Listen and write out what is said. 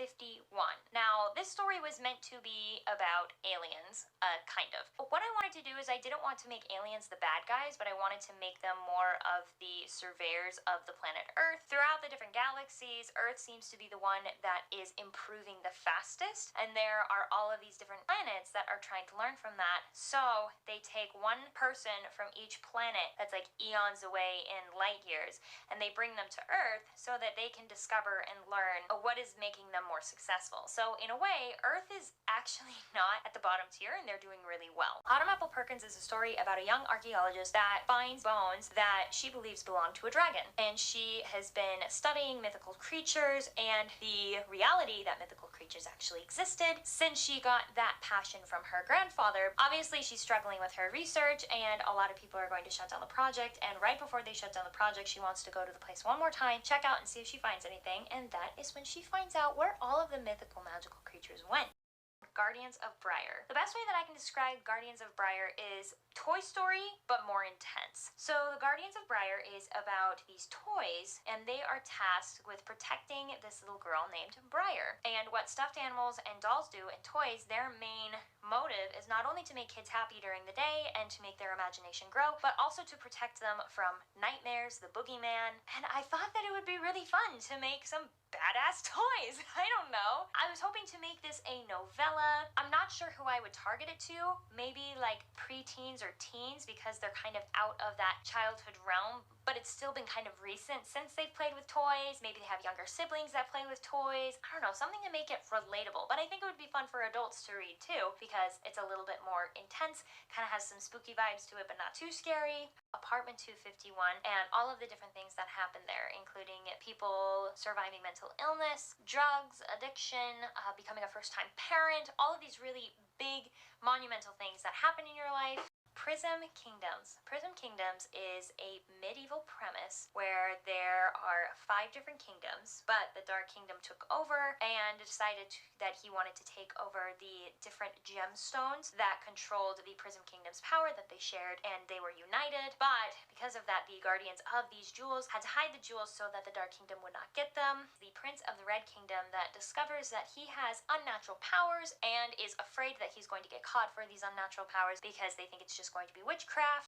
51. Now, this story was meant to be about aliens, kind of. But what I wanted to do is I didn't want to make aliens the bad guys, but I wanted to make them more of the surveyors of the planet Earth. Throughout the different galaxies, Earth seems to be the one that is improving the fastest, and there are all of these different planets that are trying to learn from that. So they take one person from each planet that's like eons away in light years, and they bring them to Earth so that they can discover and learn what is making them more successful. So in a way, Earth is actually not at the bottom tier, and they're doing really well. Autumn Apple Perkins is a story about a young archaeologist that finds bones that she believes belong to a dragon, and she has been studying mythical creatures and the reality that mythical creatures actually existed since she got that passion from her grandfather. Obviously, she's struggling with her research, and a lot of people are going to shut down the project, and right before they shut down the project, she wants to go to the place one more time, check out and see if she finds anything, and that is when she finds out where all of the mythical magical creatures went. Guardians of Briar. The best way that I can describe Guardians of Briar is Toy Story, but more intense. So the Guardians of Briar is about these toys, and they are tasked with protecting this little girl named Briar. And what stuffed animals and dolls do and toys, their main motive is not only to make kids happy during the day and to make their imagination grow, but also to protect them from nightmares, the boogeyman. And I thought that it would be really fun to make some badass toys. I don't know. I was hoping to make this a novella. I'm not sure who I would target it to. Maybe like preteens or teens, because they're kind of out of that childhood realm, but it's still been kind of recent since they've played with toys. Maybe they have younger siblings that play with toys. I don't know, something to make it relatable. But I think it would be fun for adults to read too, because it's a little bit more intense, kind of has some spooky vibes to it, but not too scary. Apartment 251 and all of the different things that happen there, including people surviving mental illness, drugs, addiction, becoming a first-time parent, all of these really big monumental things that happen in your life. Prism Kingdoms. Prism Kingdoms is a medieval premise where there are 5 different kingdoms, but the Dark Kingdom took over and decided that he wanted to take over the different gemstones that controlled the Prism Kingdom's power that they shared, and they were united. But because of that, the guardians of these jewels had to hide the jewels so that the Dark Kingdom would not get them. The Prince of the Red Kingdom that discovers that he has unnatural powers and is afraid that he's going to get caught for these unnatural powers because they think it's just going to be witchcraft.